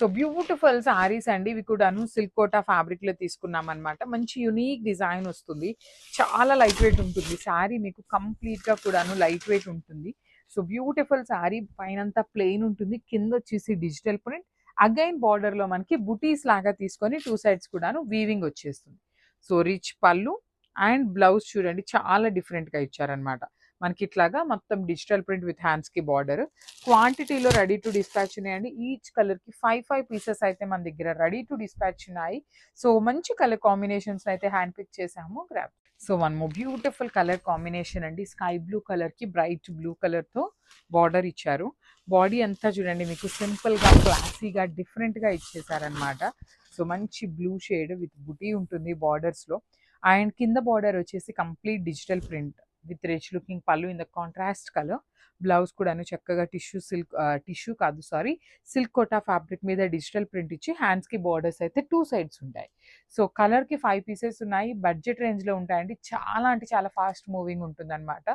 So beautiful saris అండి. ఇవి కూడాను సిల్క్ కోటా ఫ్యాబ్రిక్‌లో తీసుకున్నామనమాట. మంచి యూనిక్ డిజైన్ వస్తుంది. చాలా లైట్ వెయిట్ ఉంటుంది. సారీ మీకు కంప్లీట్‌గా కూడాను లైట్ వెయిట్ ఉంటుంది. సో బ్యూటిఫుల్ సారీ పైనంతా ప్లెయిన్ ఉంటుంది. కిందొచ్చేసి డిజిటల్ ప్రింట్. అగైన్ బార్డర్‌లో మనకి బుటీస్ లాగా తీసుకొని 2 సైడ్స్ కూడాను వీవింగ్ వచ్చేస్తుంది. సో రిచ్ పళ్ళు అండ్ బ్లౌజ్ చూడండి చాలా డిఫరెంట్‌గా ఇచ్చారనమాట. మనకి ఇట్లాగా మొత్తం డిజిటల్ ప్రింట్ విత్ హ్యాండ్స్‌కి బార్డర్. క్వాంటిటీలో రెడీ టు డిస్పాచ్ ఉన్నాయండి. ఈచ్ కలర్‌కి 5 పీసెస్ అయితే మన దగ్గర రెడీ టు డిస్పాచ్ ఉన్నాయి. సో మంచి కలర్ కాంబినేషన్స్ అయితే హ్యాండ్ పిక్ చేసాము. Grab. So one more beautiful colour combination అండి. స్కై బ్లూ కలర్‌కి బ్రైట్ బ్లూ కలర్‌తో బార్డర్ ఇచ్చారు. బాడీ అంతా చూడండి మీకు సింపుల్‌గా, క్లాసీగా, డిఫరెంట్‌గా ఇచ్చేసారనమాట. సో మంచి బ్లూ షేడ్ విత్ బుటీ ఉంటుంది బార్డర్స్‌లో. అండ్ కింద బార్డర్ వచ్చేసి complete digital print with rich looking pallu in the contrast colour. Blouse కూడాను చక్కగా టిష్యూ కాదు సారీ సిల్క్ కోటా ఫ్యాబ్రిక్ మీద డిజిటల్ ప్రింట్ ఇచ్చి హ్యాండ్స్‌కి బార్డర్స్ అయితే 2 సైడ్స్ ఉంటాయి. సో కలర్‌కి 5 పీసెస్ ఉన్నాయి. బడ్జెట్ రేంజ్‌లో ఉంటాయండి. చాలా అంటే చాలా ఫాస్ట్ మూవింగ్ ఉంటుందన్నమాట.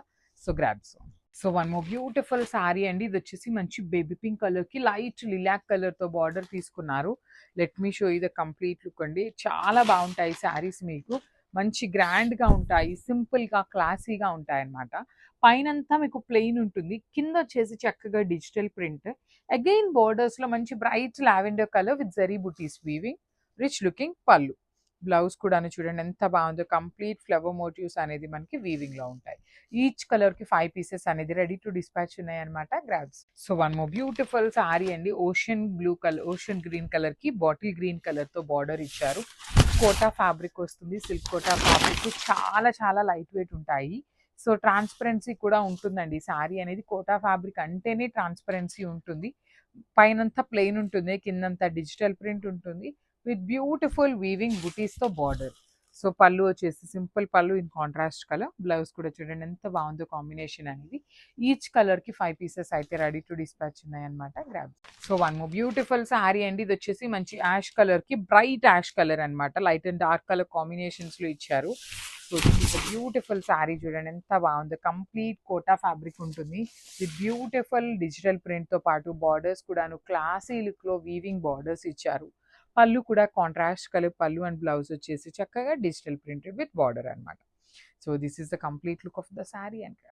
So grabs. So one more beautiful sorry అండి. ఇది వచ్చేసి మంచి బేబీ పింక్ కలర్‌కి లైట్ లిలాక్ కలర్‌తో బార్డర్ తీసుకున్నారు. Let me show you the complete look అండి. చాలా బాగుంటాయి సారీస్ మీకు. మంచి గ్రాండ్‌గా ఉంటాయి. సింపుల్‌గా, క్లాసీగా ఉంటాయన్నమాట. పైనంతా మీకు ప్లెయిన్ ఉంటుంది. కిందొచ్చేసి చక్కగా డిజిటల్ ప్రింట్. అగైన్ బోర్డర్స్‌లో మంచి bright lavender colour with zari buttis weaving. Rich looking పళ్ళు. బ్లౌజ్ కూడాను చూడండి ఎంత బాగుందో. కంప్లీట్ ఫ్లవర్ మోటివ్స్ అనేది మనకి వీవింగ్‌లో ఉంటాయి. ఈచ్ కలర్‌కి 5 పీసెస్ అనేది రెడీ టు డిస్పాచ్ ఉన్నాయన్నమాట. Grabs. So one more beautiful sorry అండి. ఓషన్ గ్రీన్ కలర్‌కి బాటిల్ గ్రీన్ కలర్‌తో బార్డర్ ఇచ్చారు. కోటా ఫ్యాబ్రిక్ వస్తుంది. సిల్క్ కోటా ఫ్యాబ్రిక్ చాలా చాలా లైట్ వెయిట్ ఉంటాయి. సో ట్రాన్స్పరెన్సీ కూడా ఉంటుందండి. సారీ అనేది కోటా ఫ్యాబ్రిక్ అంటేనే ట్రాన్స్పరెన్సీ ఉంటుంది. పైనంతా ప్లెయిన్ ఉంటుంది. కిందంతా డిజిటల్ ప్రింట్ ఉంటుంది. విత్ బ్యూటిఫుల్ వీవింగ్ బుటీస్‌తో బార్డర్. సో పళ్ళు వచ్చేసి సింపుల్ పళ్ళు ఇన్ కాంట్రాస్ట్ కలర్. బ్లౌజ్ కూడా చూడండి ఎంత బాగుందో కాంబినేషన్ అనేది. ఈచ్ కలర్‌కి 5 పీసెస్ అయితే రెడీ టు డిస్పాచ్ ఉన్నాయన్నమాట. Grab. So one more beautiful sorry అండి. ఇది వచ్చేసి మంచి యాష్ కలర్‌కి బ్రైట్ యాష్ కలర్ అన్నమాట. లైట్ అండ్ డార్క్ కలర్ కాంబినేషన్స్‌లో ఇచ్చారు. సో బ్యూటిఫుల్ సారీ చూడండి ఎంత బాగుందో. కంప్లీట్ కోటా ఫ్యాబ్రిక్ ఉంటుంది. విత్ బ్యూటిఫుల్ డిజిటల్ ప్రింట్‌తో పాటు బార్డర్స్ కూడాను క్లాసీ లుక్‌లో వీవింగ్ బార్డర్స్ ఇచ్చారు. పళ్ళు కూడా కాంట్రాస్ట్ కలర్ పళ్ళు అండ్ బ్లౌజ్ వచ్చేసి చక్కగా డిజిటల్ ప్రింటెడ్ విత్ బార్డర్ అన్నమాట. So this is the complete look of the sorry and